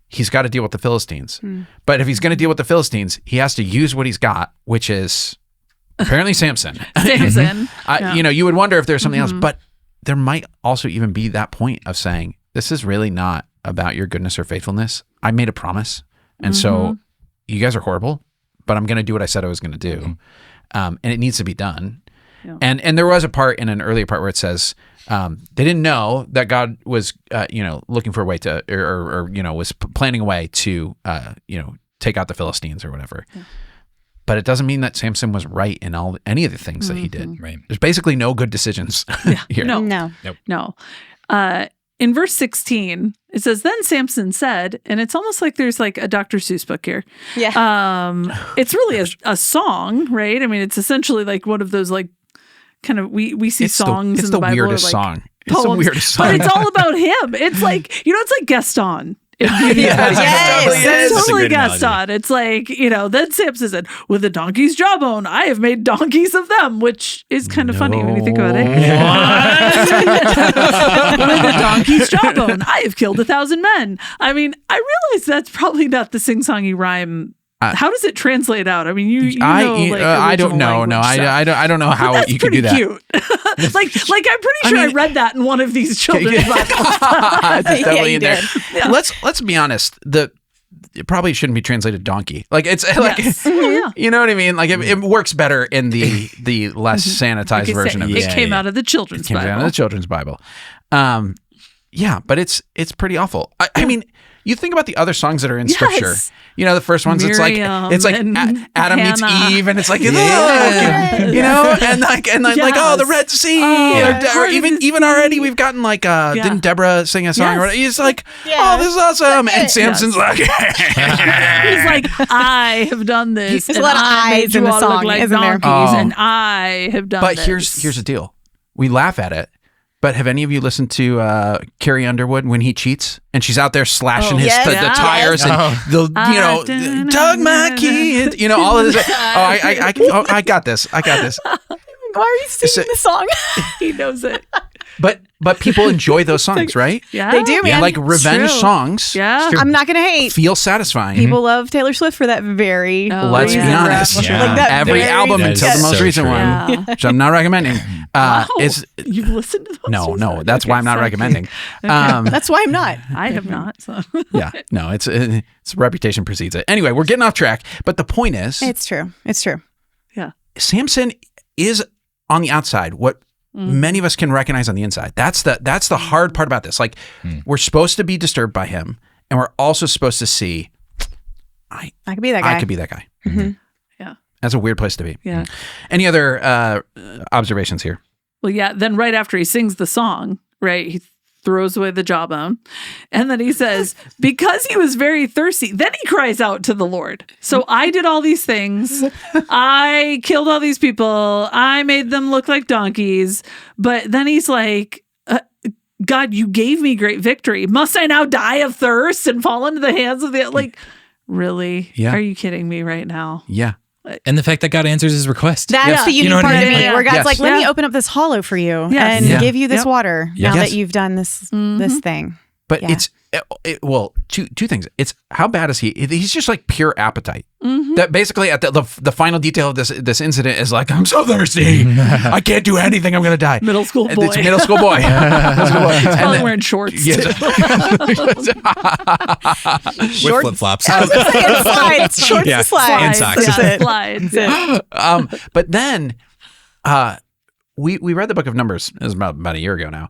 Speaker 2: he's got to deal with the Philistines. But if he's going to deal with the Philistines, he has to use what he's got, which is apparently Samson. You would wonder if there's something else, but there might also even be that point of saying, this is really not about your goodness or faithfulness. I made a promise. And so you guys are horrible, but I'm going to do what I said I was going to do. And it needs to be done. Yeah. And there was a part in an earlier part where it says, they didn't know that God was, looking for a way to, or was planning a way to, take out the Philistines or whatever. Yeah. But it doesn't mean that Samson was right in any of the things that he did.
Speaker 5: Right.
Speaker 2: There's basically no good decisions here.
Speaker 3: No. In verse 16, it says, then Samson said, and it's almost like there's like a Dr. Seuss book here.
Speaker 4: Yeah.
Speaker 3: It's really a song, right? I mean, it's essentially like one of those like kind of, we see songs in the Bible.
Speaker 2: It's the weirdest
Speaker 3: like
Speaker 2: song. It's the weirdest song.
Speaker 3: But it's all about him. It's like, it's like Gaston.
Speaker 2: Yes.
Speaker 3: It's totally
Speaker 5: great analogy.
Speaker 3: Gaston. It's like, then Samson said, with a donkey's jawbone, I have made donkeys of them, which is kind of funny when you think about it. With a donkey's jawbone, I have killed 1,000 men. I mean, I realize that's probably not the sing-songy rhyme. How does it translate out? I mean,
Speaker 2: I don't know. No, I don't know how you could do that.
Speaker 3: Cute. like I'm pretty sure I read that in one of these children's Bibles.
Speaker 2: It's definitely in there.
Speaker 3: Yeah.
Speaker 2: Let's be honest. It probably shouldn't be translated donkey. Like it's like
Speaker 3: yeah.
Speaker 2: you know what I mean. Like it works better in the less sanitized version of it.
Speaker 3: It came out of the children's Bible.
Speaker 2: Came out of the children's Bible. Yeah, but it's pretty awful. I mean, you think about the other songs that are in Scripture. The first ones,
Speaker 3: Miriam
Speaker 2: it's like Adam meets Eve, and it's like, and like oh, the Red Sea, or even already we've gotten like didn't Deborah sing a song?
Speaker 3: Yes.
Speaker 2: He's like, oh, this is awesome, and Samson's like,
Speaker 3: he's like, I have done this.
Speaker 4: There's a lot of eyes in the song,
Speaker 3: like
Speaker 4: isn't there?
Speaker 3: donkeys, and I have done
Speaker 2: But
Speaker 3: this.
Speaker 2: here's the deal: we laugh at it. But have any of you listened to Carrie Underwood when he cheats and she's out there slashing the tires and tug my kid, all of this. I got this.
Speaker 4: Why are you singing the song?
Speaker 3: He knows it.
Speaker 2: But people enjoy those songs, right?
Speaker 3: Yeah,
Speaker 4: They do, man.
Speaker 2: Like revenge
Speaker 3: true.
Speaker 2: songs.
Speaker 3: Yeah.
Speaker 4: I'm not going to hate.
Speaker 2: Feel satisfying.
Speaker 4: People love Taylor Swift for that very
Speaker 2: Let's be
Speaker 4: reason.
Speaker 2: honest.
Speaker 5: Yeah.
Speaker 4: Like that
Speaker 2: Every
Speaker 4: very
Speaker 2: album
Speaker 5: That
Speaker 2: until
Speaker 5: is
Speaker 2: the most
Speaker 5: so
Speaker 2: recent
Speaker 5: true.
Speaker 2: one,
Speaker 3: Yeah.
Speaker 2: which I'm not recommending.
Speaker 3: You've listened to those?
Speaker 2: No, that's why I'm not recommending.
Speaker 4: That's why I'm not.
Speaker 3: I have not. So.
Speaker 2: Yeah, no, it's reputation precedes it. Anyway, we're getting off track, but the point is,
Speaker 4: It's true.
Speaker 3: Yeah.
Speaker 2: Samson is on the outside what many of us can recognize on the inside. That's the hard part about this. Like we're supposed to be disturbed by him, and we're also supposed to see
Speaker 4: I could be that guy.
Speaker 2: I could be that guy.
Speaker 3: Yeah.
Speaker 2: That's a weird place to be.
Speaker 3: Yeah.
Speaker 2: Any other observations here?
Speaker 3: Well, yeah. Then right after he sings the song, right, he throws away the jawbone. And then he says, because he was very thirsty, then he cries out to the Lord. So I did all these things. I killed all these people. I made them look like donkeys. But then he's like, God, you gave me great victory. Must I now die of thirst and fall into the hands of the, like, really?
Speaker 2: Yeah.
Speaker 3: Are you kidding me right now?
Speaker 2: Yeah.
Speaker 5: And the fact that God answers his request.
Speaker 4: That's the unique
Speaker 5: You know what
Speaker 4: part
Speaker 5: I
Speaker 4: of
Speaker 5: mean?
Speaker 4: me, where God's
Speaker 2: Yes.
Speaker 4: like, let me open up this hollow for you
Speaker 3: Yes.
Speaker 4: and
Speaker 2: Yeah.
Speaker 4: give you this
Speaker 3: Yep.
Speaker 4: water now
Speaker 2: Yes.
Speaker 4: that you've done this thing.
Speaker 2: But
Speaker 4: Yeah.
Speaker 2: it's two things. It's how bad is he? He's just like pure appetite. That basically at the final detail of this incident is like, I'm so thirsty, I can't do anything. I'm gonna die.
Speaker 3: Middle school boy.
Speaker 2: It's middle school boy. Middle school boy.
Speaker 3: He's
Speaker 2: And
Speaker 3: probably
Speaker 2: then-
Speaker 3: wearing shorts.
Speaker 2: Yes.
Speaker 5: With flip flops.
Speaker 4: And slides, shorts and slides.
Speaker 5: And socks.
Speaker 4: That's it.
Speaker 3: Slides.
Speaker 2: But then we read the book of Numbers. It was about a year ago now.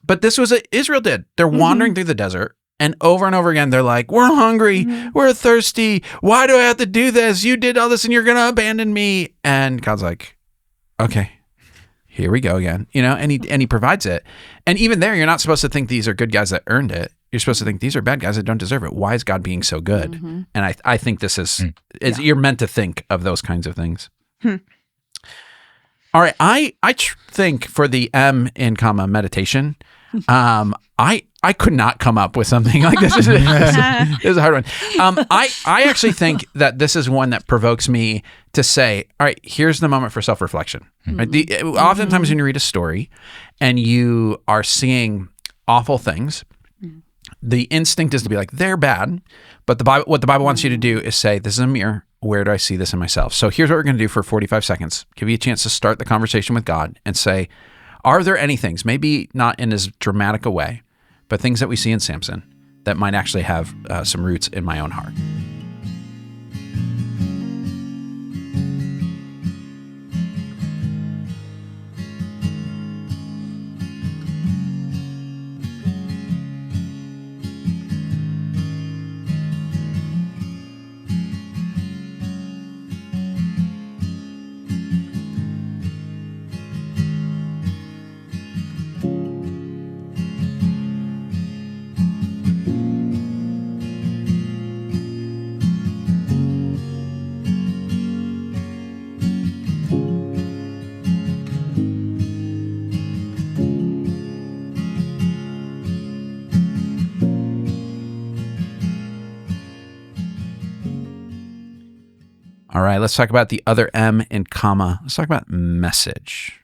Speaker 2: But this was Israel did. They're wandering through the desert, and over again, they're like, we're hungry, we're thirsty. Why do I have to do this? You did all this, and you're gonna abandon me. And God's like, okay, here we go again. And he provides it. And even there, you're not supposed to think these are good guys that earned it. You're supposed to think these are bad guys that don't deserve it. Why is God being so good? And I think this is you're meant to think of those kinds of things. All right, I think for the M in comma meditation, I could not come up with something like this. This is a hard one. I actually think that this is one that provokes me to say, all right, here's the moment for self-reflection. Right? Oftentimes when you read a story and you are seeing awful things, the instinct is to be like, they're bad. But what the Bible wants you to do is say, this is a mirror. Where do I see this in myself? So here's what we're going to do for 45 seconds. Give you a chance to start the conversation with God and say, are there any things, maybe not in as dramatic a way, but things that we see in Samson that might actually have some roots in my own heart? All right, let's talk about the other M in comma. Let's talk about message.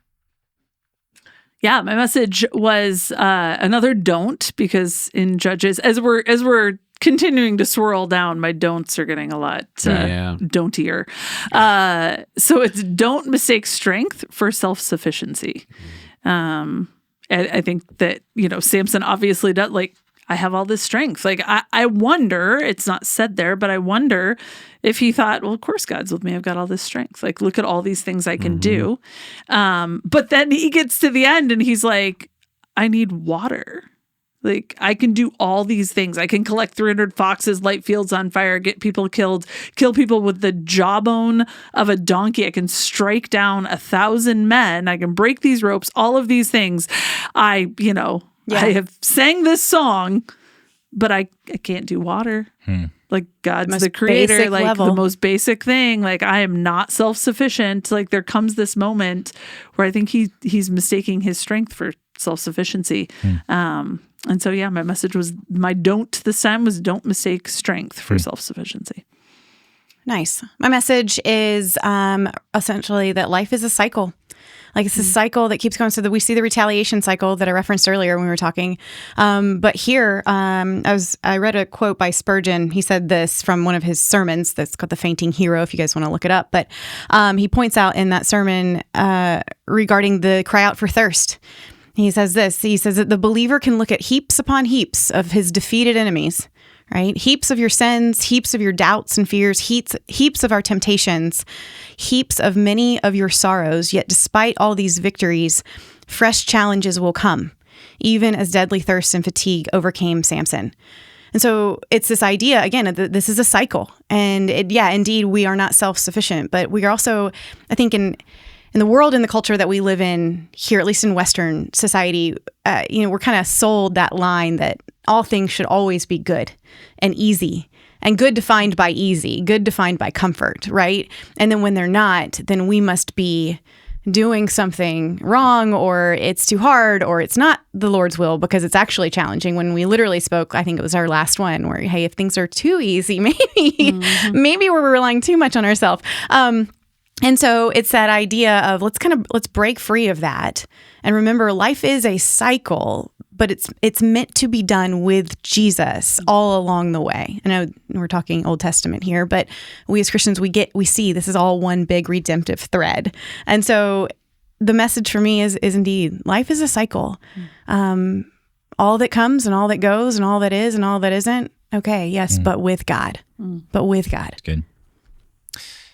Speaker 3: Yeah, my message was another don't, because in Judges, as we're continuing to swirl down, my don'ts are getting a lot don'tier. So it's don't mistake strength for self-sufficiency. I think that, Samson obviously does, like, I have all this strength. Like, I wonder, it's not said there, but I wonder if he thought, well, of course God's with me. I've got all this strength. Like, look at all these things I can do. But then he gets to the end and he's like, I need water. Like, I can do all these things. I can collect 300 foxes, light fields on fire, get people killed, kill people with the jawbone of a donkey. I can strike down 1,000 men. I can break these ropes, all of these things. I have sang this song, but I can't do water. Like, God's the creator, like level. The most basic thing. Like, I am not self-sufficient. Like, there comes this moment where I think he's mistaking his strength for self-sufficiency. And so, my message was, my don't this time was don't mistake strength for self-sufficiency.
Speaker 4: Nice. My message is essentially that life is a cycle. Like, it's a cycle that keeps going. So that we see the retaliation cycle that I referenced earlier when we were talking. But here, I read a quote by Spurgeon. He said this from one of his sermons that's called The Fainting Hero, if you guys want to look it up. But he points out in that sermon regarding the cry out for thirst. He says this. He says that the believer can look at heaps upon heaps of his defeated enemies, right? Heaps of your sins, heaps of your doubts and fears, heaps of our temptations, heaps of many of your sorrows. Yet despite all these victories, fresh challenges will come, even as deadly thirst and fatigue overcame Samson. And so it's this idea, again, that this is a cycle. And indeed, we are not self-sufficient, but we are also, I think, in the world and the culture that we live in here, at least in Western society, we're kind of sold that line that all things should always be good and easy, and good defined by easy, good defined by comfort, right? And then when they're not, then we must be doing something wrong, or it's too hard, or it's not the Lord's will because it's actually challenging. When we literally spoke, I think it was our last one, where, hey, if things are too easy, maybe we're relying too much on ourselves. And so it's that idea of let's break free of that and remember life is a cycle, but it's meant to be done with Jesus all along the way. I know we're talking Old Testament here, but we as Christians, we see this is all one big redemptive thread. And so the message for me is indeed life is a cycle. All that comes and all that goes and all that is and all that isn't. Okay, yes, but with God. But with God.
Speaker 5: That's good.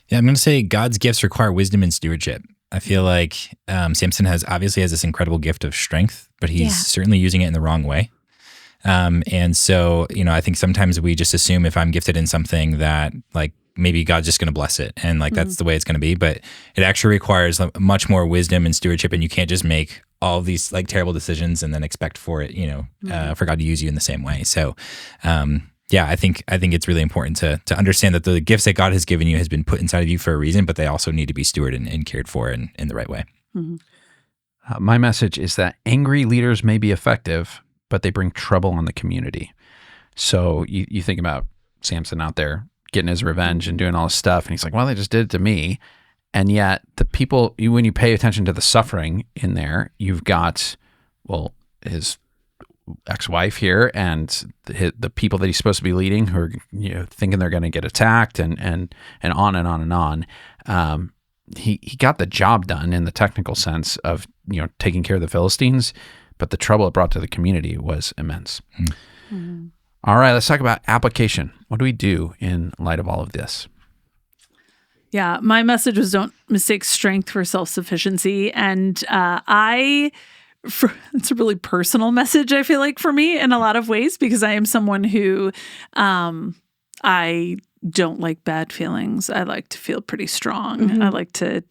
Speaker 5: Yeah, I'm going to say God's gifts require wisdom and stewardship. I feel like Samson obviously has this incredible gift of strength, but he's certainly using it in the wrong way. And so, I think sometimes we just assume if I'm gifted in something that, like, maybe God's just going to bless it and, like, that's the way it's going to be. But it actually requires much more wisdom and stewardship, and you can't just make all of these, like, terrible decisions and then expect for it, for God to use you in the same way. So, I think it's really important to understand that the gifts that God has given you has been put inside of you for a reason, but they also need to be stewarded and cared for in the right way.
Speaker 2: My message is that angry leaders may be effective, but they bring trouble on the community. So you think about Samson out there getting his revenge and doing all this stuff, and he's like, well, they just did it to me. And yet the people, when you pay attention to the suffering in there, you've got, his ex-wife here and the people that he's supposed to be leading who are thinking they're going to get attacked and on and on and on. He got the job done in the technical sense of taking care of the Philistines, but the trouble it brought to the community was immense. All right, let's talk about application. What do we do in light of all of this?
Speaker 3: Yeah, my message was don't mistake strength for self-sufficiency, and it's a really personal message, I feel like, for me in a lot of ways, because I am someone who I don't like bad feelings. I like to feel pretty strong. I like to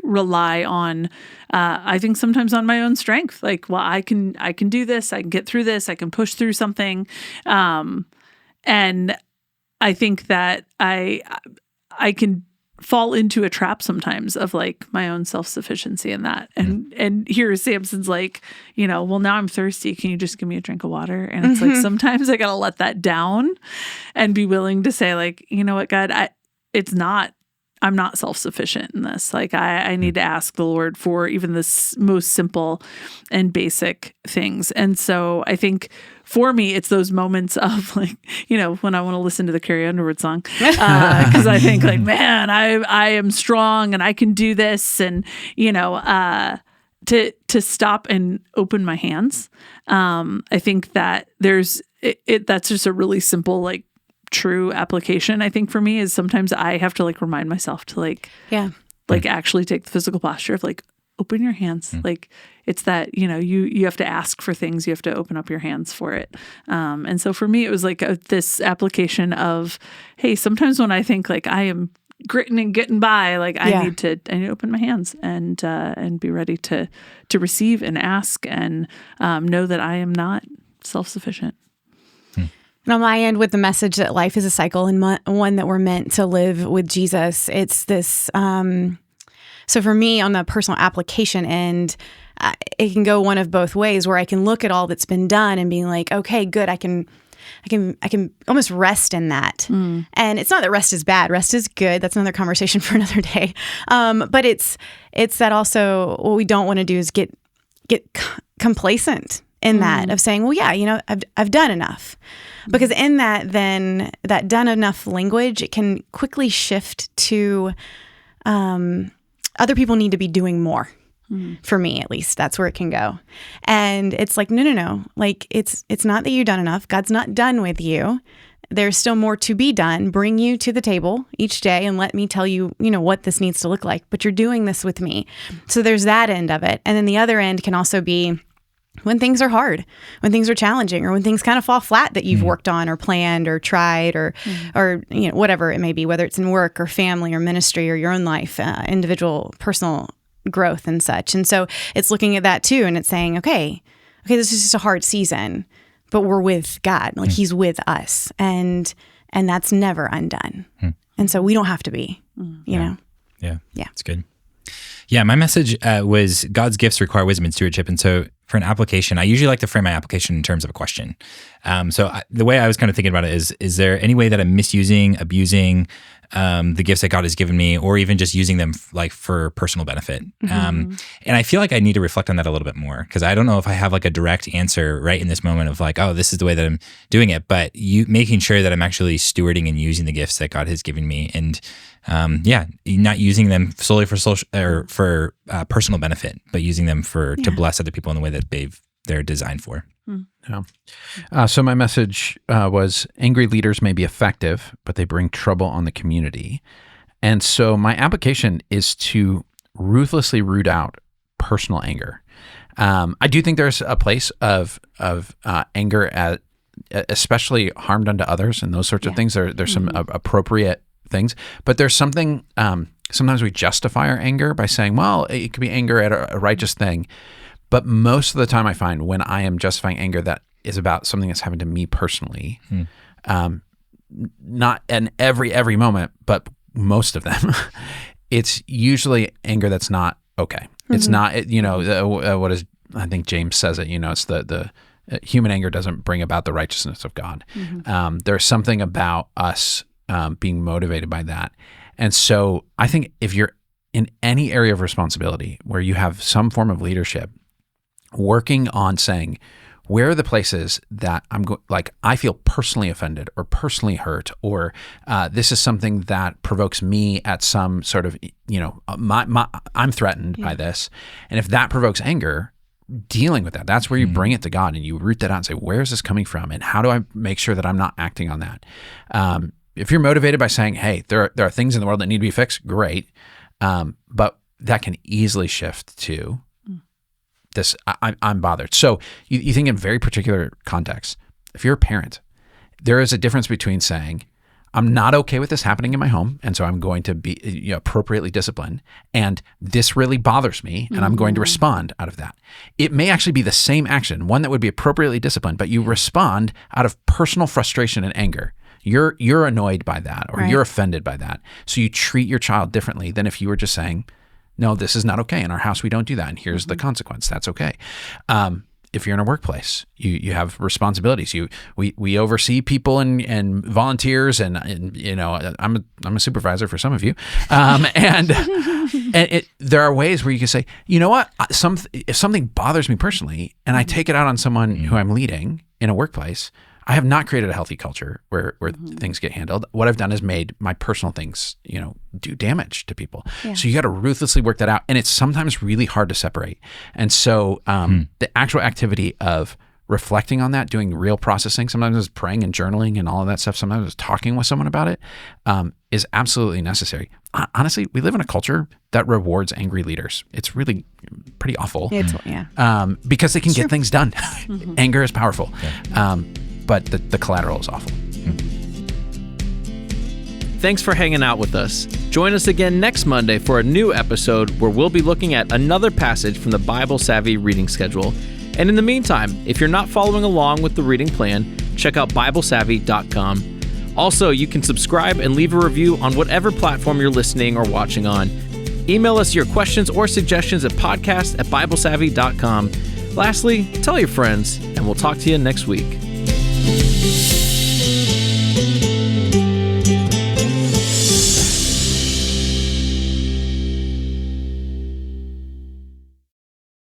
Speaker 3: rely on, I think sometimes on my own strength. Like, well, I can do this. I can get through this. I can push through something. And I think that I can fall into a trap sometimes of, like, my own self-sufficiency in that. And here Samson's like, well, now I'm thirsty. Can you just give me a drink of water? And it's like, sometimes I got to let that down and be willing to say, like, you know what, God, it's not I'm not self-sufficient in this. Like I need to ask the Lord for even the most simple and basic things. And so I think for me, it's those moments of like, when I want to listen to the Carrie Underwood song, because I think like, man, I am strong and I can do this. And, to stop and open my hands. I think that that's just a really simple, like, true application. I think for me is sometimes I have to like remind myself to like actually take the physical posture of like open your hands. Like it's that, you have to ask for things. You have to open up your hands for it. And so for me, it was like this application of, hey, sometimes when I think like I am gritting and getting by, like I need to open my hands and be ready to receive and ask and know that I am not self-sufficient.
Speaker 4: And on my end, with the message that life is a cycle and one that we're meant to live with Jesus, it's this. So for me, on the personal application end, it can go one of both ways, where I can look at all that's been done and being like, okay, good, I can almost rest in that. And it's not that rest is bad. Rest is good. That's another conversation for another day. But it's that also what we don't want to do is get complacent in that of saying, well, yeah, I've done enough. Because in that, then that done enough language, it can quickly shift to other people need to be doing more. For me, at least, that's where it can go. And it's like, no. Like, it's not that you've done enough. God's not done with you. There's still more to be done. Bring you to the table each day and let me tell you, what this needs to look like. But you're doing this with me. So there's that end of it. And then the other end can also be when things are hard, when things are challenging, or when things kind of fall flat that you've worked on or planned or tried or whatever it may be, whether it's in work or family or ministry or your own life, individual, personal growth and such. And so it's looking at that too, and it's saying, okay, this is just a hard season, but we're with God. Like He's with us, and that's never undone. And so we don't have to be, you know?
Speaker 5: Yeah. It's good. Yeah. My message was God's gifts require wisdom and stewardship. And so for an application, I usually like to frame my application in terms of a question. The way I was kind of thinking about it is there any way that I'm misusing, abusing the gifts that God has given me, or even just using them like for personal benefit? And I feel like I need to reflect on that a little bit more, because I don't know if I have like a direct answer right in this moment of like, oh, this is the way that I'm doing it, but making sure that I'm actually stewarding and using the gifts that God has given me, and not using them solely for social or for personal benefit, but using them to bless other people in the way that they're designed for.
Speaker 2: Yeah. So my message was angry leaders may be effective, but they bring trouble on the community. And so my application is to ruthlessly root out personal anger. I do think there's a place of anger especially harmed unto others and those sorts of things. There's some appropriate things, but there's something, sometimes we justify our anger by saying, well, it could be anger at a righteous thing. But most of the time I find when I am justifying anger that is about something that's happened to me personally, not in every moment, but most of them, it's usually anger that's not okay. It's not, what is, I think James says it, it's the human anger doesn't bring about the righteousness of God. There's something about us being motivated by that. And so I think if you're in any area of responsibility where you have some form of leadership, working on saying, where are the places that I feel personally offended or personally hurt, or this is something that provokes me at some sort of, I'm threatened by this. And if that provokes anger, dealing with that's where you bring it to God and you root that out and say, where is this coming from? And how do I make sure that I'm not acting on that? If you're motivated by saying, hey, there are things in the world that need to be fixed, great. But that can easily shift to this, I'm bothered. So you think in very particular contexts, if you're a parent, there is a difference between saying, I'm not okay with this happening in my home, and so I'm going to be appropriately disciplined, and this really bothers me, and I'm going to respond out of that. It may actually be the same action, one that would be appropriately disciplined, but you respond out of personal frustration and anger. You're annoyed by that, or you're offended by that. So you treat your child differently than if you were just saying, no, this is not okay. In our house, we don't do that. And here's the consequence. That's okay. if you're in a workplace, you have responsibilities. We oversee people and volunteers, and you know, I'm a supervisor for some of you, and there are ways where you can say, you know what, if something bothers me personally, and I take it out on someone who I'm leading in a workplace, I have not created a healthy culture where things get handled. What I've done is made my personal things, you know, do damage to people. Yeah. So you got to ruthlessly work that out. And it's sometimes really hard to separate. And so the actual activity of reflecting on that, doing real processing, sometimes it's praying and journaling and all of that stuff, sometimes it's talking with someone about it, is absolutely necessary. Honestly, we live in a culture that rewards angry leaders. It's really pretty awful. Because they can get things done. Anger is powerful. Yeah. But the collateral is awful.
Speaker 1: Thanks for hanging out with us. Join us again next Monday for a new episode where we'll be looking at another passage from the Bible Savvy reading schedule. And in the meantime, if you're not following along with the reading plan, check out BibleSavvy.com. Also, you can subscribe and leave a review on whatever platform you're listening or watching on. Email us your questions or suggestions at podcast@BibleSavvy.com. Lastly, tell your friends, and we'll talk to you next week.